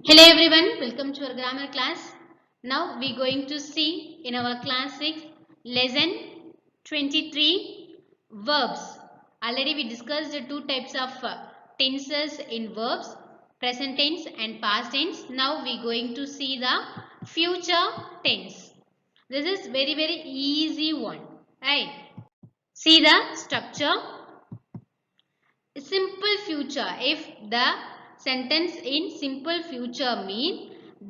Hello everyone, welcome to our grammar class. Now we are going to see in our class 6 lesson 23 verbs. Already we discussed the two types of tenses in verbs, present tense and past tense. Now we are going to see the future tense. This is very easy one, right? See the structure. Simple future. If the sentence in simple future mean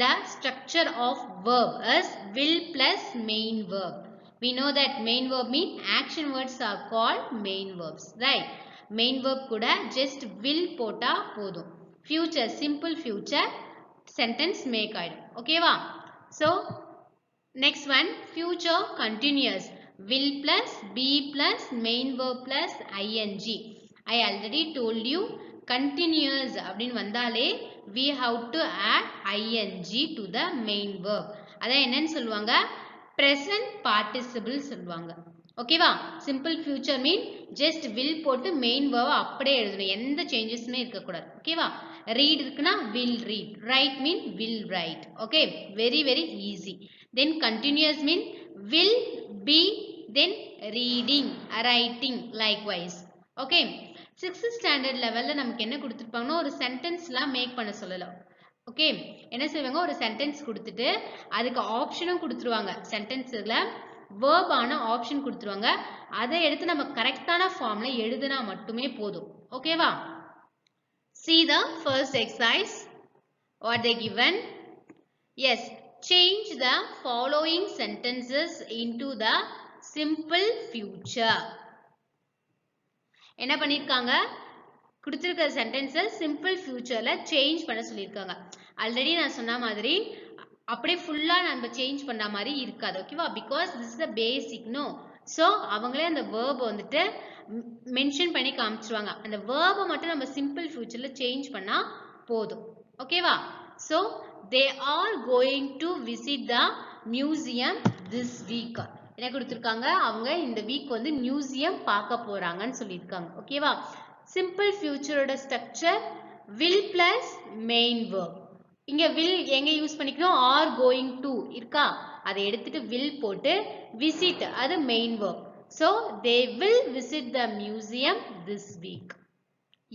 the structure of verb is will plus main verb. We know that main verb mean action words are called main verbs, right? Main verb kuda just will pota podum. Future, simple future sentence make aidum. Okay va? So next one, future continuous. Will plus be plus main verb plus ing. I already told you continuous அப்படின்னு வந்தாலே we have to add ing to the main verb. அதான் என்னன்னு சொல்லுவாங்க? present participle சொல்லுவாங்க. ஓகேவா? simple future mean just will போட்டு main verb அப்படியே எழுதணும். எந்த சேஞ்சஸுமே இருக்கக்கூடாது. ஓகேவா? read இருக்குன்னா will read. write mean will write. Okay? very easy. Then continuous mean will be then reading, writing likewise. Okay? 6th standard level நமக்கு என்ன கொடுத்திருப்பாங்கன்னா ஒரு சென்டென்ஸ்லாம் மேக் பண்ண சொல்லலாம். ஓகே, என்ன செய்வாங்க, ஒரு சென்டென்ஸ் கொடுத்துட்டு அதுக்கு ஆப்ஷனும் கொடுத்துருவாங்க. சென்டென்ஸ்ல verb ஆன ஆப்ஷன் கொடுத்துருவாங்க. அதை எடுத்து நம்ம கரெக்டான ஃபார்ம்ல எழுதுனா மட்டுமே போதும். ஓகேவா? See the first exercise. What they given? Yes, change the following sentences into the simple future. என்ன பண்ணிருக்காங்க, கொடுத்திருக்கிற சென்டென்ஸை சிம்பிள் ஃபியூச்சர்ல சேஞ்ச் பண்ண சொல்லியிருக்காங்க. ஆல்ரெடி நான் சொன்ன மாதிரி அப்படியே ஃபுல்லா நம்ம சேஞ்ச் பண்ண மாதிரி இருக்காது. ஓகேவா? Because this is the basic. No, so அவங்களே அந்த வேர்ப் வந்துட்டு மென்ஷன் பண்ணி காமிச்சிருவாங்க. அந்த வேர்பை மட்டும் நம்ம சிம்பிள் ஃபியூச்சர்ல சேஞ்ச் பண்ணா போதும். ஓகேவா? So they are going to visit the museum this week. என்ன கொடுத்திருக்காங்க, அவங்க இந்த வீக் வந்து மியூசியம் பார்க்க போறாங்கன்னு சொல்லியிருக்காங்க. ஓகேவா? சிம்பிள் ஃபியூச்சரோட structure will plus main verb. இங்க will எங்க யூஸ் பண்ணிக்கணும், are going to இருக்கா, அதை எடுத்துட்டு will போட்டு visit அது main verb. So they will visit the museum this week.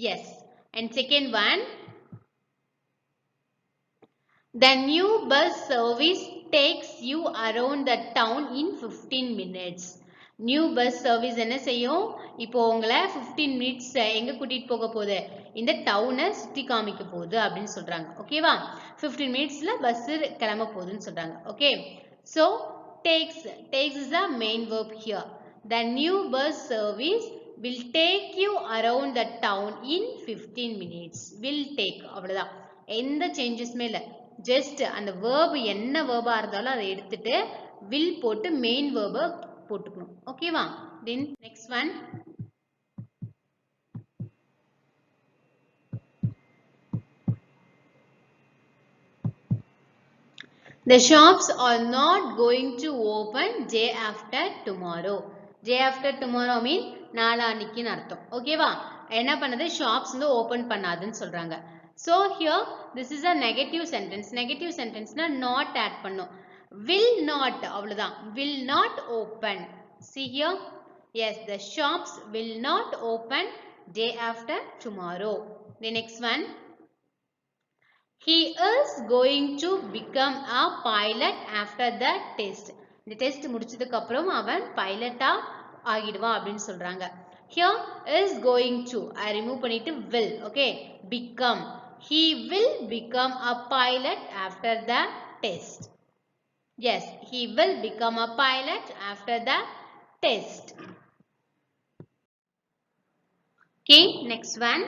Yes. And second one, the new bus service takes you around the town in 15 minutes. New bus service என்ன செய்யும், இப்போ உங்களை 15 minutes எங்க கூட்டிட்டு போக போகுது, இந்த டவுனை சுத்தி காமிக்க போகுது அப்படின்னு சொல்றாங்க. ஓகேவா? 15 minutesல பஸ் கிளம்ப போகுதுன்னு சொல்றாங்க. Okay, so takes is the main verb here. The new bus service will take you around the town in 15 minutes. will take, அவ்வளவுதான், எந்த சேஞ்சஸுமே இல்லை. ஜஸ்ட் அந்த verb என்ன verb இருந்தாலும் அதை எடுத்துட்டு will போட்டு main verb போட்டுக்கணும். ஓகேவா? then next one, the shops are not going to open day after tomorrow. day after tomorrow mean நாளான்னைக்குன்னு அர்த்தம். ஓகேவா? என்ன பண்ணது, ஷாப்ஸ் வந்து ஓபன் பண்ணாதுன்னு சொல்றாங்க. So here this is a negative sentence. Negative sentence na not add பண்ணும். will not, அவ்வளவுதான், will not open. See here, yes, the shops will not open day after tomorrow. The next one, he is going to become a pilot after the test. இந்த test முடிச்சதுக்கு அப்புறம் அவன் பைலட்டா ஆகிடுவான் அப்படின்னு சொல்றாங்க. Here is going to, I remove பண்ணிட்டு will. Okay, become, he will become a pilot after the test. Yes, he will become a pilot after the test. Okay, next one.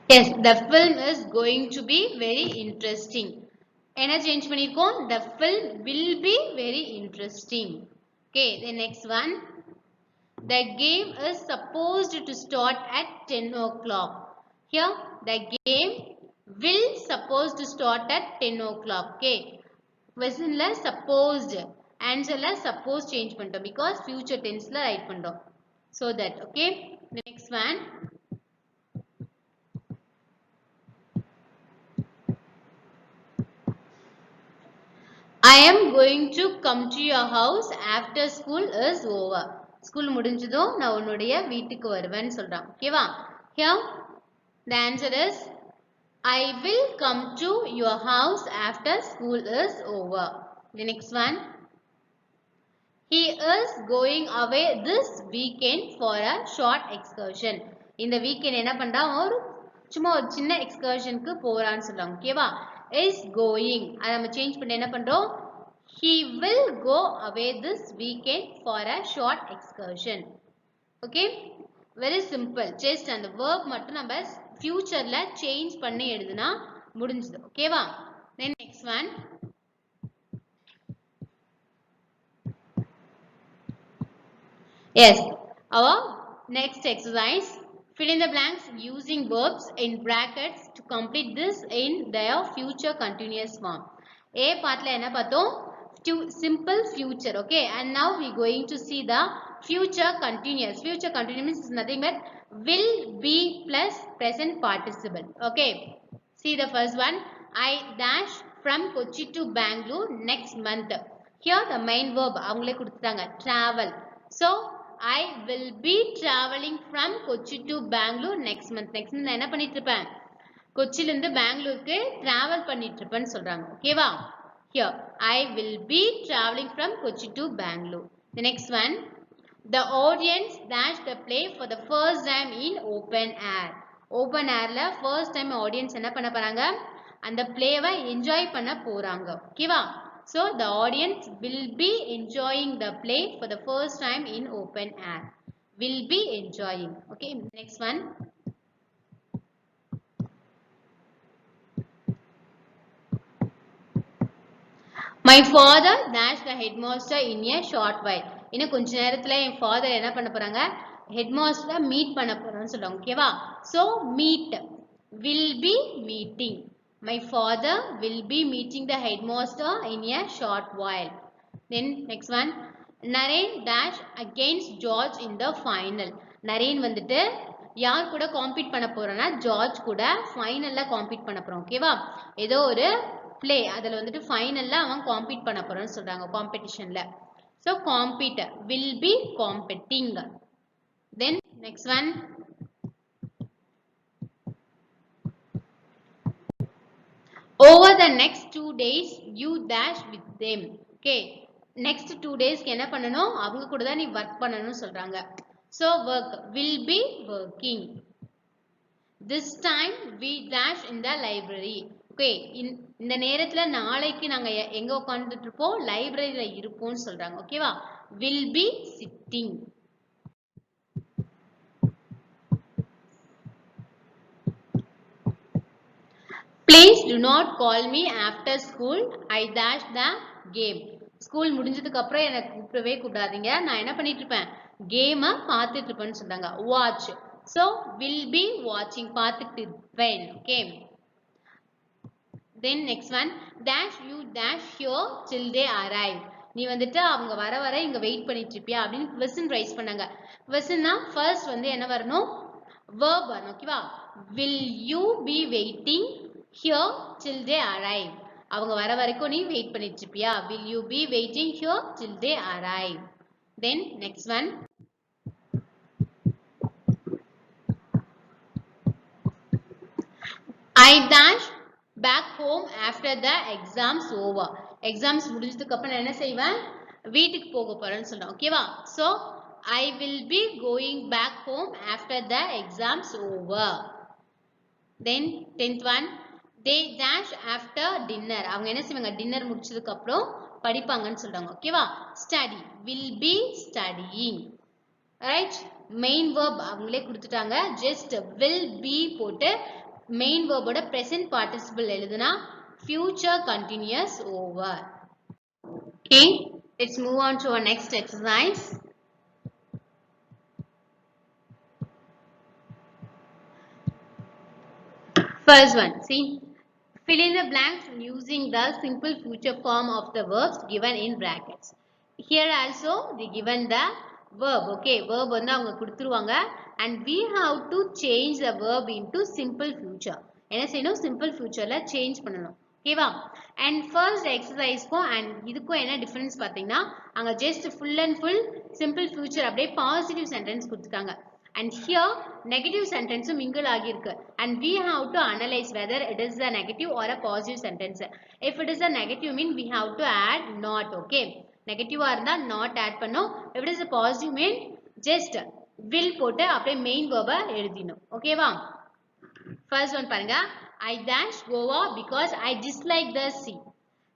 Yes, the film is going to be very interesting. என்ன change பண்ணிருக்கோம், the film will be very interesting. Okay, the next one, the game is supposed to start at 10 o'clock. Here the game will supposed to start at 10 o'clock. Okay, questionல supposed ஆன்சர்ல suppose change பண்ணிட்டோம் because future tenseல write பண்ணிட்டோம். So that, okay. The next one. I am going to come to your house after school is over. School முடிஞ்சதும் நான் உன்னுடைய வீட்டுக்கு வருவேன்னு சொல்றான். ஓகேவா? Here the answer is I will come to your house after school is over. The next one. He is going away this weekend for a short excursion. இந்த weekend என்ன பண்றான்? சும்மா ஒரு சின்ன எக்ஸ்கர்ஷனுக்கு போறான்னு சொல்றாங்க. ஓகேவா? is going. அதை நம்ம சேஞ்ச் பண்ணி என்ன பண்றோம்? He will go away this weekend for a short excursion. Okay? Very simple. Just அந்த verb மட்டும் நம்ம futureல change பண்ணி எழுதுனா முடிஞ்சது. ஓகேவா? Then next one. Yes. Our next exercise. Fill in the blanks using verbs in brackets to complete this in their future continuous form. A partல என்ன பார்த்தோம்? Simple future. Okay. And now we going to see the future continuous. Future continuous means nothing but will be plus present participle. Okay. See the first one. I dash from Kochi to Bangalore next month. Here the main verb அவங்களே கொடுத்துட்டாங்க travel. So I will be traveling from Kochi to Bangalore next month. Next month நான் என்ன பண்ணிட்டு இருப்பேன்? கொச்சில இருந்து பெங்களூருக்கு travel பண்ணிட்டு இருப்பேன்னு சொல்றாங்க. ஓகேவா? Here I will be traveling from Kochi to Bangalore. The next one. The audience dash the play for the first time in open air. Open airல first time audience என்ன பண்ண போறாங்க? அந்த playவை enjoy பண்ண போறாங்க. ஓகேவா? So the audience will be enjoying the play for the first time in open air. Will be enjoying. Okay. Next one. My father dashed the headmaster in a short while. இன்னும் கொஞ்ச நேரத்துல என் father என்ன பண்ண போறாங்க? headmaster meet பண்ண போறான்னு சொல்றாங்க. ஓகேவா? So meet. Will be meeting. My father will be meeting the headmaster in a short while. Then next one. Naren dash against George in the final. Naren வந்துட்டு யார் கூட காம்பீட் பண்ண போறோம்னா ஜார்ஜ் கூட ஃபைனல்ல காம்பீட் பண்ண போறோம். ஓகேவா? ஏதோ ஒரு play அதில் வந்துட்டு ஃபைனல்ல அவன் காம்பீட் பண்ண போறான்னு சொல்றாங்க காம்படிஷன்ல. So compete will be competing. Then next one. Over the next 2 days you dash with them. Okay. Next 2 days என்ன பண்ணணும்? அவங்க கூட தான் நீ work பண்ணணும்னு சொல்றாங்க. So work will be working. This time we dash in the library. Okay. இந்த நேரத்துல நாளைக்கு நாங்க எங்க உட்கார்ந்துட்டு இருப்போம்? லைப்ரரியில இருப்போம்னு சொல்றாங்க. ஓகேவா? Will be sitting. Please do not call me after school. I dash the game. School முடிஞ்சதுக்கு அப்புறம் எனக்கு கூப்பிடவே கூடாதீங்க. நான் என்ன பண்ணிட்டு இருப்பேன்? கேமை பார்த்துட்டு இருப்பேன்னு சொல்றாங்க. Watch. So will be watching. பார்த்துட்டு இருப்பேன். Okay. Then next one. Dash you dash here till they arrive. நீ வந்துட்டு அவங்க வர வர இங்க வெயிட் பண்ணிட்டு இருப்பியா அப்படின்னு question ரைஸ் பண்ணாங்க. questionனா first வந்து என்ன வரணும்? verb வரணும். ஓகேவா? Will you be waiting here till they arrive? அவங்க வர வரைக்கும் நீ வெயிட் பண்ணிட்டு இருப்பியா? Will you be waiting here till they arrive? Then next one. I dash back home after the exams over. Exams முடிஞ்சதுக்கு அப்புறம் என்ன செய்வேன்? வீட்டுக்கு போக போறேன்னு சொல்றேன். ஓகேவா? So I will be going back home after the exams over. Then 10th one. They dash after dinner. அவங்க என்ன செய்வாங்க? டின்னர் முடிச்சதுக்கு அப்புறம் படிப்பாங்கன்னு சொல்றாங்க. ஓகேவா? Study. Will be studying. Right? Main verb அவங்களே கொடுத்துட்டாங்க. Just will be போட்டு main verb ஓட present participle எழுதுனா future continuous over. Okay. Let's move on to our next exercise. First one. See. Fill in the blanks using the simple future form of the verbs given in brackets. here also they given the verb. Okay, verb வந்து அவங்க கொடுத்துருவாங்க and we have to change the verb into simple future. என்ன செய்யணும்? simple futureல change பண்ணணும். ஓகேவா? and first exerciseக்கும் and இதுக்கும் என்ன difference பார்த்தீங்கன்னா அங்க just full and full simple future அப்படியே positive sentence கொடுத்துட்டாங்க. and here negative sentence mingle ஆகியிருக்கு and we have to analyze whether it is a negative or a positive sentence. if it is a negative mean we have to add not. okay, negative இருந்தா not add பண்ணும். if it is a positive mean just will போட்டு அப்படியே main verb எழுதினோம். ஓகேவா? first one பாருங்க, I dash Goa because I dislike the sea.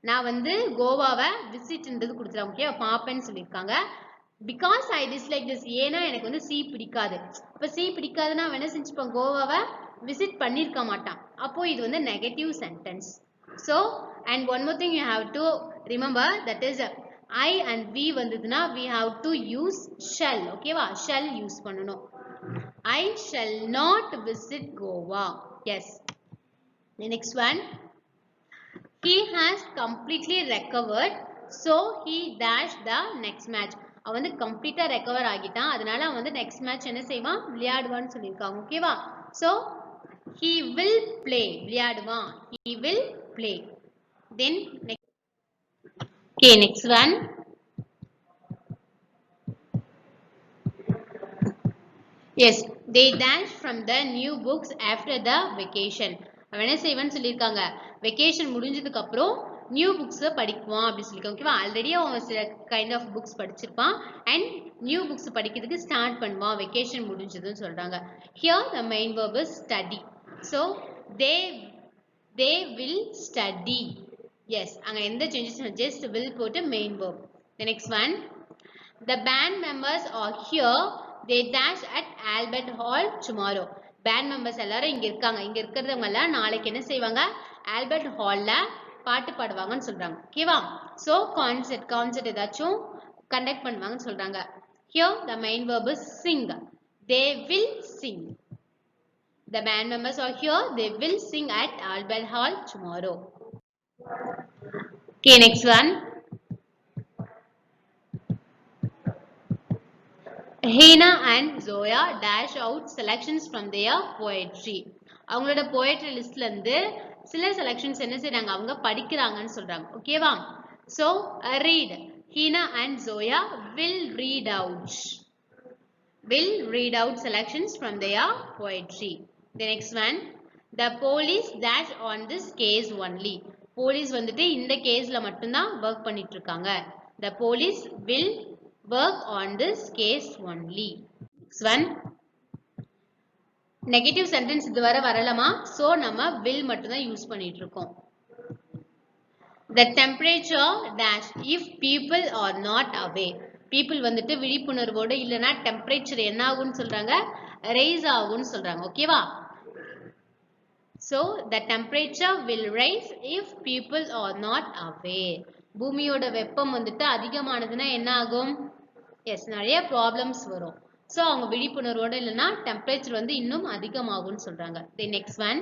நான் வந்து கோவாவை விசிட்ன்றது கொடுத்துறேன். ஓகே, பாப்பேன்னு சொல்லியிருக்காங்க. because I dislike this, ஏன்னா எனக்கு வந்து சி பிடிக்காது. இப்போ சி பிடிக்காதுன்னா அவன் என்ன செஞ்சுப்பான்? கோவாவை விசிட் பண்ணியிருக்க மாட்டான். அப்போ இது வந்து negative sentence. So and one more thing you have to remember, that is I and we வந்ததுன்னா we have to use shall. ஓகேவா? shall யூஸ் பண்ணணும். I shall not visit Goa. Yes. The next one, he has completely recovered so he dashed the next match. அவன் வந்து கம்ப்ளீட்டா recover ஆகிட்டான், அதனால அவன் வந்து நெக்ஸ்ட் மேட்ச் என்ன செய்வான்? விளையாடுவான்னு சொல்லியிருக்காங்க. ஓகேவா? so he will play, விளையாடுவான், he will play. then next, okay, next one, yes, they dash from the new books after the vacation. அவன் என்ன செய்வான்னு சொல்லியிருக்காங்க? வெக்கேஷன் முடிஞ்சதுக்கு அப்புறம் நியூ புக்ஸ் படிக்குவான் அப்படி சொல்லியிருக்காங்க. ஓகேவா? ஆல்ரெடி அவன் சில கைண்ட் ஆஃப் புக்ஸ் படிச்சிருப்பான் அண்ட் நியூ புக்ஸ் படிக்கிறதுக்கு ஸ்டார்ட் பண்ணுவான் வெக்கேஷன் முடிஞ்சதுன்னு சொல்றாங்க. here the main verb is study. so they will study. yes, அங்க எந்த சேஞ்சஸ்? just will போட்டு main verb. the next one, the band members are here, they dash at Albert Hall tomorrow. band members எல்லாரும் இங்க இருக்காங்க. இங்க இருக்கிறவங்க எல்லாம் நாளைக்கு என்ன செய்வாங்க? ஆல்பர்ட் ஹால்ல பாட்டு பாடுவாங்கன்னு சொல்றாங்க. ஓகேவா? சோ கான்சர்ட் ஏதாச்சும் கண்டக்ட் பண்ணுவாங்கன்னு சொல்றாங்க. here the main verb is sing. they will sing. the band members are here, they will sing at Albert Hall tomorrow. okay, next one, Hina and Zoya dash out selections from their poetry. அவங்களோட poetry லிஸ்ட்ல இருந்து சில selections என்ன செய்றாங்க? அவங்க படிக்கிறாங்கன்னு சொல்றாங்க. ஓகேவா? so read, Hina and Zoya will read out selections from their poetry. the next one, the police dash on this case only. Police வந்துட்டு இந்த கேஸ்ல மட்டும்தான் ஒர்க் பண்ணிட்டு இருக்காங்க. the police will work on this case only. next one, negative sentence இதுவரை வரலாமா? So நம்ம will மட்டும் தான் யூஸ் பண்ணிட்டு இருக்கோம். the temperature dash if people are not away. people வந்துட்டு விழிப்புணர்வோட இல்லனா டெம்பரேச்சர் என்ன ஆகும்னு சொல்றாங்க? ரைஸ் ஆகும்னு சொல்றாங்க. ஓகேவா? so the temperature will rise if people are not away. பூமியோட வெப்பம் வந்துட்டு அதிகமானதுன்னா என்ன ஆகும்? எஸ், நிறைய ப்ராப்ளம்ஸ் வரும். ஸோ அவங்க விழிப்புணர்வோட இல்லைன்னா டெம்பரேச்சர் வந்து இன்னும் அதிகமாகும்னு சொல்றாங்க. The next one,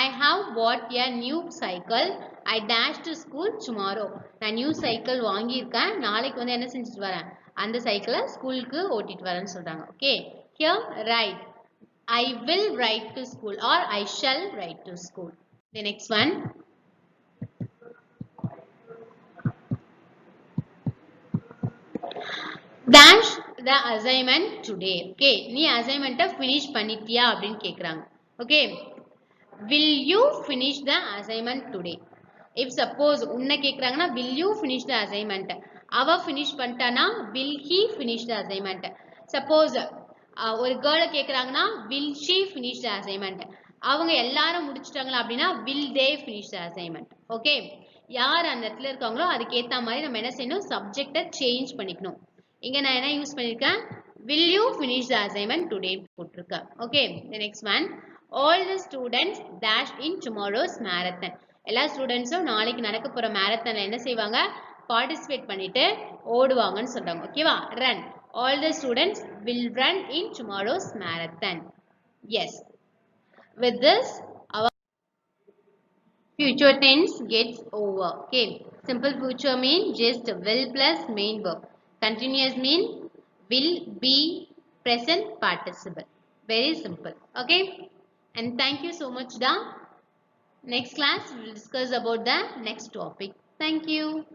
I have pot a new cycle, I dash to school tomorrow. நான் நியூ சைக்கிள் வாங்கியிருக்கேன், நாளைக்கு வந்து என்ன செஞ்சுட்டு வரேன்? அந்த சைக்கிளை ஸ்கூலுக்கு ஓட்டிட்டு வரேன்னு சொல்றாங்க. Okay, here right, I will write to school or I shall right to school. The next one, dash the assignment today. okay, நீ assignment finish பண்ணிட்டியா அப்படின்னு கேக்குறாங்க. okay, will you finish the assignment today? if suppose உன்னை கேக்குறாங்கன்னா will you finish the assignment, அவ finish பண்ணிட்டானா will he finish the assignment. suppose ஒரு girl கேக்குறாங்கன்னா will she finish the assignment, அவங்க எல்லாரும் முடிச்சிட்டாங்களா அப்படின்னா will they finish the assignment. okay, யார் அந்த இடத்துல இருக்காங்களோ அதுக்கு ஏத்த மாதிரி நம்ம என்ன செய்யணும்? சப்ஜெக்ட்டை சேஞ்ச் பண்ணிக்கணும். இங்க நான் என்ன யூஸ் பண்ணிருக்கேன்? will you finish the assignment today போட்டுருக்கேன். okay, the next one, all the students dash in tomorrow's marathon. எல்லா ஸ்டூடெண்ட்ஸும் நாளைக்கு நடக்க போற மேரத்தான்ல என்ன செய்வாங்க? பார்ட்டிசிபேட் பண்ணிட்டு ஓடுவாங்கன்னு சொல்றாங்க. ஓகேவா? run, all the students will run in tomorrow's marathon. yes, with this our future tense gets over. okay, Simple future mean just will plus main verb. Continuous mean will, be, present participle. Very simple. Okay. And thank you so much, Da. Next class we will discuss about the next topic. Thank you.